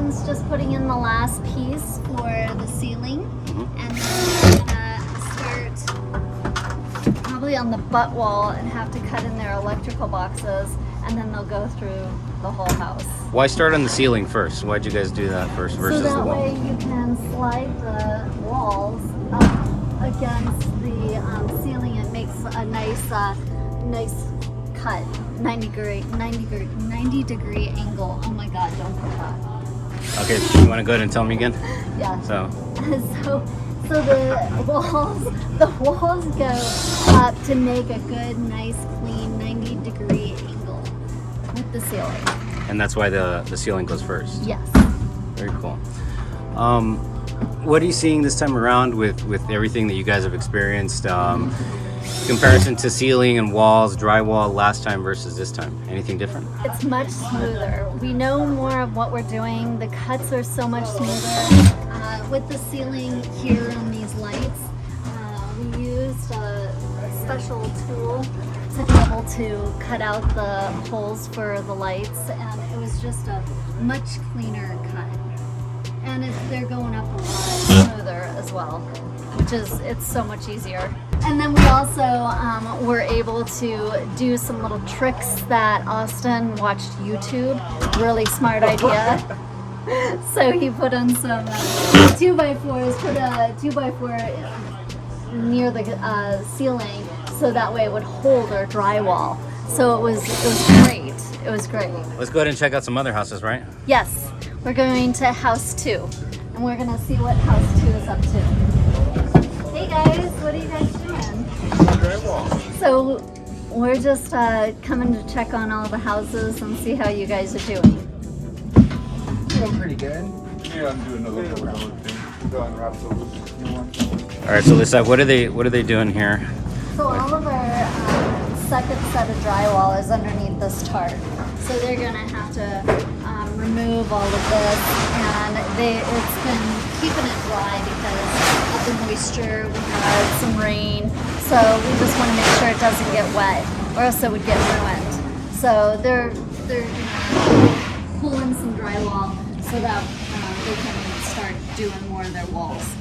Austin's just putting in the last piece for the ceiling, and then we're gonna start probably on the butt wall and have to cut in their electrical boxes, and then they'll go through the whole house. Why start on the ceiling first? Why'd you guys do that first versus so that the wall? way you can slide the walls up against the ceiling. It makes a nice cut, 90 degree angle. Oh my God, don't put that. Okay, you want to go ahead and tell me again? Yeah. So So the walls go up to make a good, nice, clean 90 degree angle with the ceiling. And that's why the ceiling goes first. Yes. Very cool. What are you seeing this time around with everything that you guys have experienced? Comparison to ceiling and walls, drywall last time versus this time. Anything different? It's much smoother. We know more of what we're doing. The cuts are so much smoother. With the ceiling here on these lights, we used a special tool to be able to cut out the holes for the lights, and it was just a much cleaner cut. And they're going up a lot smoother as well, which is, it's so much easier. And then we also were able to do some little tricks that Austin watched YouTube. Really smart idea. So he put on some 2x4s, put a 2x4 near the ceiling, so that way it would hold our drywall. So it was great. It was great. Let's go ahead and check out some other houses, right? Yes, we're going to house 2, and we're gonna see what house 2 is up to. Hey guys, what are you guys doing? Drywall. So we're just coming to check on all the houses and see how you guys are doing. Doing pretty good. Yeah, I'm doing a little round thing. Go unwrap those. All right, so Lisa, what are they doing here? So all of our second set of drywall is underneath this tarp. So they're gonna have to remove all of this, and it's been keeping it dry because of the moisture. We had some rain, so we just want to make sure it doesn't get wet, or else it would get ruined. So they're pulling some drywall so that they can start doing more of their walls.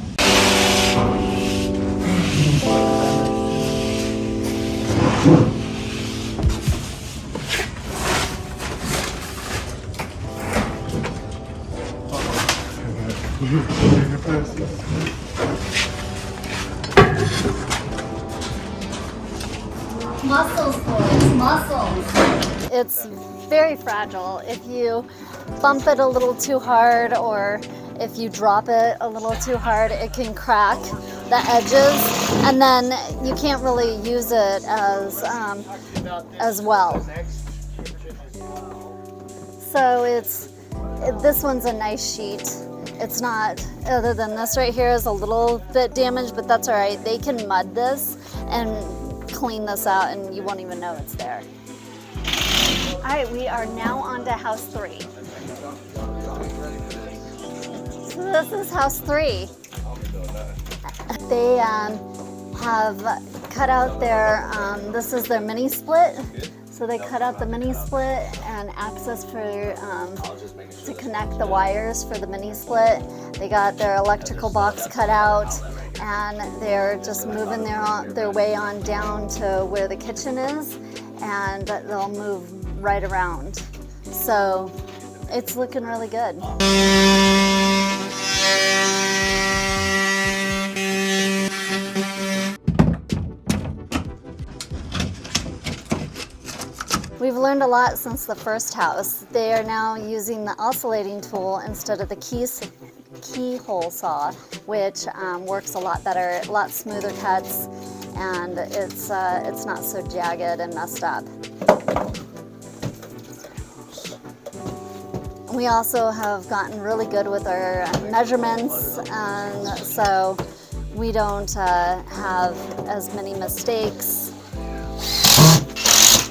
Muscles, boys, muscles. It's very fragile. If you bump it a little too hard, or if you drop it a little too hard, it can crack the edges, and then you can't really use it as well. So this one's a nice sheet. It's not, other than this right here is a little bit damaged, but that's all right. They can mud this and clean this out and you won't even know it's there. All right, we are now on to house 3. So this is house 3. They have cut out their, this is their mini split. So they cut out the mini split and access for to connect the wires for the mini split. They got their electrical box cut out, and they're just moving their way on down to where the kitchen is, and they'll move right around. So it's looking really good. We've learned a lot since the first house. They are now using the oscillating tool instead of the keyhole saw, which works a lot better, a lot smoother cuts, and it's not so jagged and messed up. We also have gotten really good with our measurements, and so we don't have as many mistakes.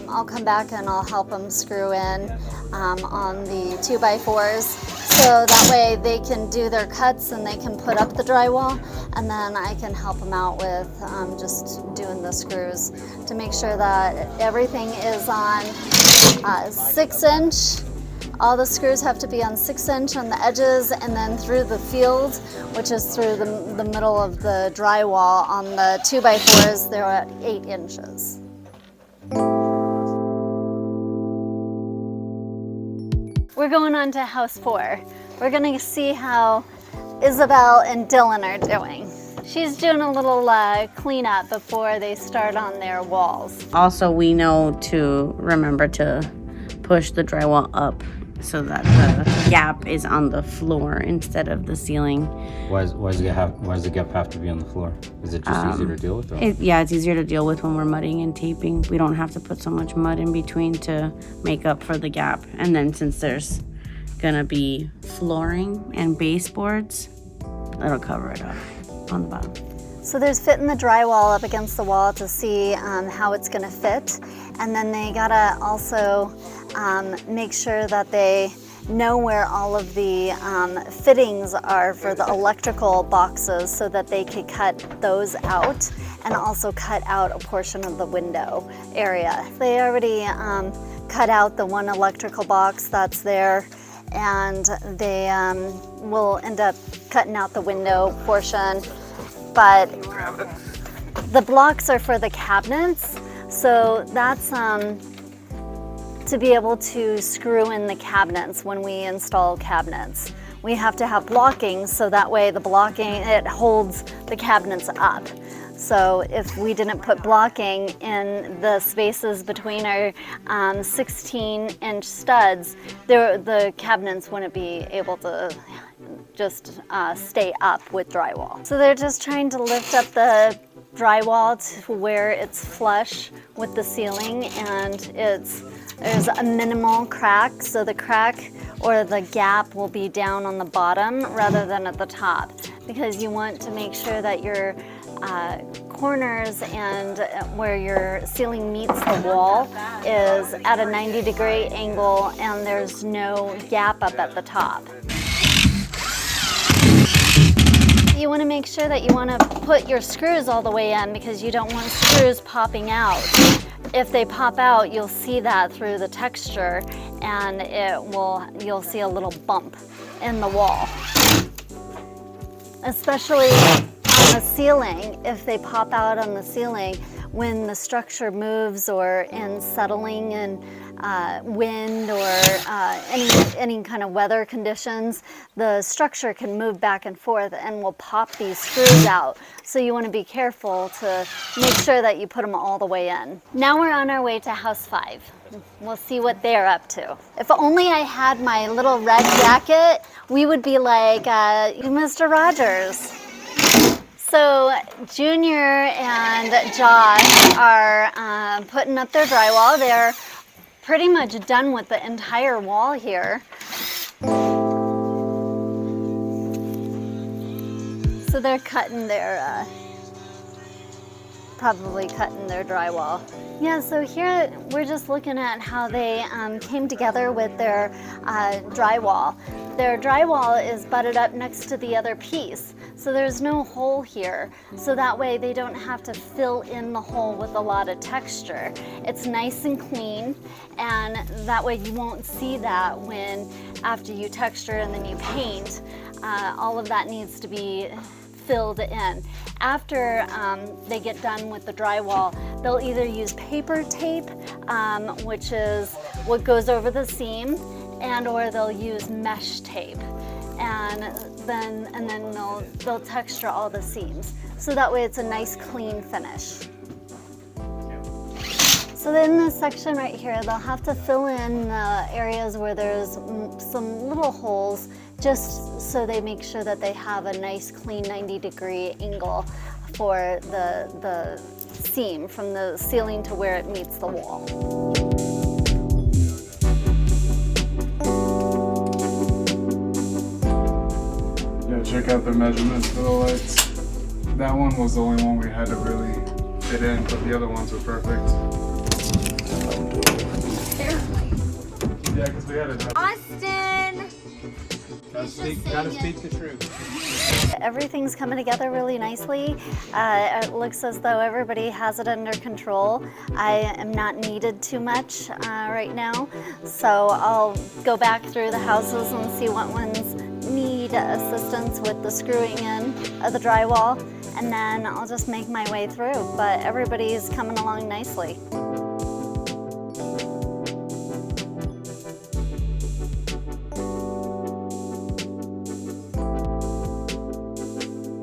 I'll come back and I'll help them screw in on the 2x4s, so that way they can do their cuts and they can put up the drywall, and then I can help them out with just doing the screws to make sure that everything is on 6-inch All the screws have to be on 6-inch on the edges, and then through the field, which is through the middle of the drywall, on the 2x4s, they're at 8 inches. We're going on to house 4. We're gonna see how Isabel and Dylan are doing. She's doing a little cleanup before they start on their walls. Also, we know to remember to push the drywall up so that the gap is on the floor instead of the ceiling. Why does the gap have to be on the floor? Is it just easier to deal with? Yeah, it's easier to deal with when we're mudding and taping. We don't have to put so much mud in between to make up for the gap. And then since there's gonna be flooring and baseboards, that'll cover it up on the bottom. So there's fitting the drywall up against the wall to see how it's gonna fit. And then they gotta also make sure that they know where all of the fittings are for the electrical boxes so that they could cut those out and also cut out a portion of the window area. They already cut out the one electrical box that's there, and they will end up cutting out the window portion. But the blocks are for the cabinets, so that's to be able to screw in the cabinets when we install cabinets. We have to have blocking, so that way the blocking, it holds the cabinets up. So if we didn't put blocking in the spaces between our 16-inch studs, the cabinets wouldn't be able to just stay up with drywall. So they're just trying to lift up the drywall to where it's flush with the ceiling, and there's a minimal crack, so the crack or the gap will be down on the bottom rather than at the top, because you want to make sure that your corners and where your ceiling meets the wall is at a 90-degree angle and there's no gap up at the top. You want to make sure that you want to put your screws all the way in, because you don't want screws popping out. If they pop out, you'll see that through the texture, and you'll see a little bump in the wall. Especially on the ceiling, if they pop out on the ceiling, when the structure moves or in settling and wind or any kind of weather conditions, the structure can move back and forth and will pop these screws out. So you want to be careful to make sure that you put them all the way in. Now we're on our way to house 5. We'll see what they're up to. If only I had my little red jacket, we would be like Mr. Rogers. So Junior and Josh are putting up their drywall. They're pretty much done with the entire wall here. So they're cutting their, probably cutting their drywall. Yeah, so here we're just looking at how they came together with their drywall. Their drywall is butted up next to the other piece, so there's no hole here. So that way they don't have to fill in the hole with a lot of texture. It's nice and clean, and that way you won't see that when after you texture and then you paint. All of that needs to be filled in. After they get done with the drywall, they'll either use paper tape, which is what goes over the seam, or they'll use mesh tape, and then they'll texture all the seams. So that way it's a nice clean finish. So in this section right here, they'll have to fill in the areas where there's some little holes, just so they make sure that they have a nice clean 90-degree angle for the seam from the ceiling to where it meets the wall. Yeah, check out the measurements for the lights. That one was the only one we had to really fit in, but the other ones were perfect. Yeah, because we had it. Austin! Gotta speak the truth. Everything's coming together really nicely. It looks as though everybody has it under control. I am not needed too much right now, so I'll go back through the houses and see what ones need assistance with the screwing in of the drywall, and then I'll just make my way through. But everybody's coming along nicely.